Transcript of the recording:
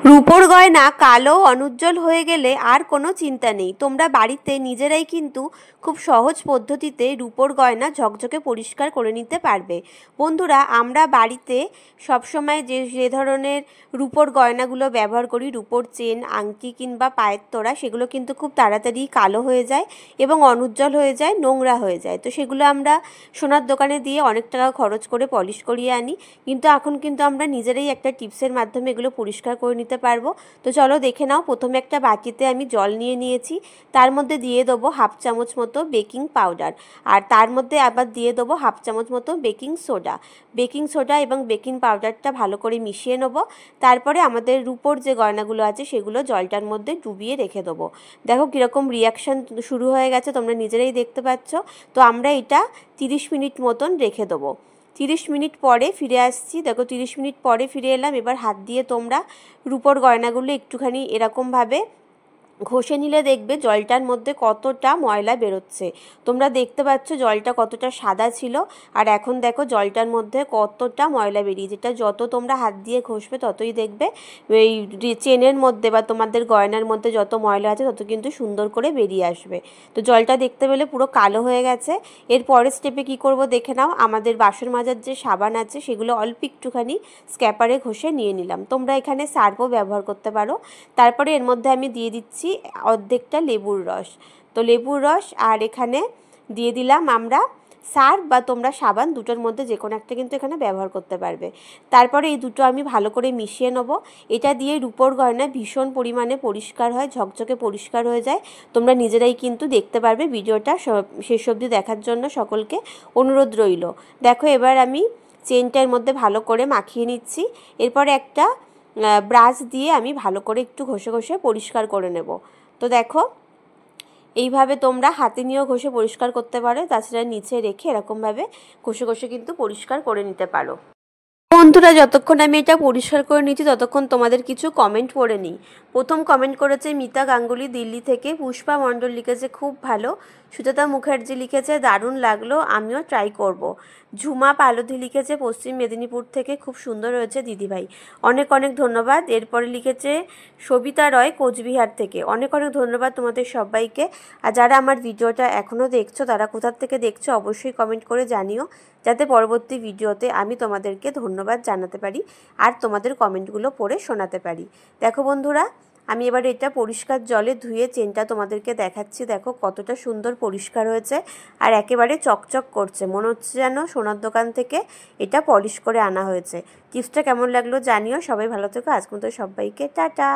রূপোর গয়না কালো অনুজ্জ্বল হয়ে গেলে আর কোনো চিন্তা নেই। তোমরা বাড়িতে নিজেরাই কিন্তু খুব সহজ পদ্ধতিতে রূপোর গয়না ঝকঝকে পরিষ্কার করে নিতে পারবে। বন্ধুরা, আমরা বাড়িতে সবসময় যে ধরনের রূপোর গয়নাগুলো ব্যবহার করি, রূপোর চেন, আংটি কিংবা পায়ের তোড়া, সেগুলো কিন্তু খুব তাড়াতাড়ি কালো হয়ে যায় এবং অনুজ্জ্বল হয়ে যায়, নোংরা হয়ে যায়। তো সেগুলো আমরা সোনার দোকানে দিয়ে অনেক টাকা খরচ করে পলিশ করিয়ে আনি, কিন্তু এখন কিন্তু আমরা নিজেরাই একটা টিপসের মাধ্যমে এগুলো পরিষ্কার করে নিতে পারবো। তো চলো দেখে নাও। প্রথমে একটা বাটিতে আমি জল নিয়ে নিয়েছি, তার মধ্যে দিয়ে দেবো হাফ চামচ মতো বেকিং পাউডার, আর তার মধ্যে আবার দিয়ে দেবো হাফ চামচ মতো বেকিং সোডা এবং বেকিং পাউডারটা ভালো করে মিশিয়ে নেবো। তারপরে আমাদের রূপোর যে গয়নাগুলো আছে সেগুলো জলটার মধ্যে ডুবিয়ে রেখে দেবো। দেখো কীরকম রিয়াকশান শুরু হয়ে গেছে, তোমরা নিজেরাই দেখতে পাচ্ছ। তো আমরা এটা 30 মিনিট মতন রেখে দেবো। 30 মিনিট পরে ফিরে আসছি। দেখো 30 মিনিট পরে ফিরে এলাম। এবার হাত দিয়ে তোমরা রূপোর গয়নাগুলো একটুখানি এরকমভাবে ঘষে নিলে দেখবে জলটার মধ্যে কতটা ময়লা বেরোচ্ছে। তোমরা দেখতে পাচ্ছ জলটা কতটা সাদা ছিল, আর এখন দেখো জলটার মধ্যে কতটা ময়লা বেরিয়ে। যেটা যত তোমরা হাত দিয়ে ঘষবে ততই দেখবে এই চেনের মধ্যে বা তোমাদের গয়নার মধ্যে যত ময়লা আছে তত কিন্তু সুন্দর করে বেরিয়ে আসবে। তো জলটা দেখতে পেলে পুরো কালো হয়ে গেছে। এর পরের স্টেপে কি করব দেখে নাও। আমাদের বাসন মাজার যে সাবান আছে সেগুলো অল্প একটুখানি স্ক্যাপারে ঘষে নিয়ে নিলাম। তোমরা এখানে সার্ফও ব্যবহার করতে পারো। তারপরে এর মধ্যে আমি দিয়ে দিচ্ছি অর্ধেকটা লেবুর রস। তো লেবুর রস আর এখানে দিয়ে দিলাম আমরা সার্ফ বা তোমরা সাবান, দুটোর মধ্যে যে কোনো একটা কিন্তু এখানে ব্যবহার করতে পারবে। তারপরে এই দুটো আমি ভালো করে মিশিয়ে নেব। এটা দিয়ে রূপোর গয়না ভীষণ পরিমাণে পরিষ্কার হয়, ঝকঝকে পরিষ্কার হয়ে যায়। তোমরা নিজেরাই কিন্তু দেখতে পারবে। ভিডিওটা শেষ অবধি দেখার জন্য সকলকে অনুরোধ রইল। দেখো এবার আমি চেনটার মধ্যে ভালো করে মাখিয়ে নিচ্ছি। এরপরে একটা ব্রাশ দিয়ে আমি ভালো করে একটু ঘষে ঘষে পরিষ্কার করে নেব। তো দেখো এইভাবে তোমরা হাতে নিয়েও ঘষে পরিষ্কার করতে পারো, তাছাড়া নিচে রেখে এরকমভাবে ঘষে ঘষে কিন্তু পরিষ্কার করে নিতে পারো। বন্ধুরা, যতক্ষণ আমি এটা পরিষ্কার করে নিচ্ছি ততক্ষণ তোমাদের কিছু কমেন্ট পড়ে নিই। প্রথম কমেন্ট করেছে মিতা গাঙ্গুলি দিল্লি থেকে। পুষ্পা মণ্ডল লিখেছে খুব ভালো। সুজাতা মুখার্জি লিখেছে দারুণ লাগলো, আমিও ট্রাই করব। ঝুমা পালধি লিখেছে পশ্চিম মেদিনীপুর থেকে, খুব সুন্দর হয়েছে দিদিভাই, অনেক অনেক ধন্যবাদ। এরপরে লিখেছে সবিতা রয় কোচবিহার থেকে, অনেক অনেক ধন্যবাদ তোমাদের সবাইকে। আর যারা আমার ভিডিওটা এখনও দেখছো তারা কোথা থেকে দেখছো অবশ্যই কমেন্ট করে জানিও, যাতে পরবর্তী ভিডিওতে আমি তোমাদেরকে ধন্যবাদ জানাতে পারি আর তোমাদের কমেন্টগুলো পড়ে শোনাতে পারি। দেখো বন্ধুরা, আমি এবার এটা পরিষ্কার জলে ধুয়ে চেনটা তোমাদেরকে দেখাচ্ছি। দেখো কতটা সুন্দর পরিষ্কার হয়েছে আর একেবারে চকচক করছে, মনে হচ্ছে যেন সোনার দোকান থেকে এটা পলিশ করে আনা হয়েছে। টিপসটা কেমন লাগলো জানিও। সবাই ভালো থেকো। আজকে মতো সবাইকে টাটা।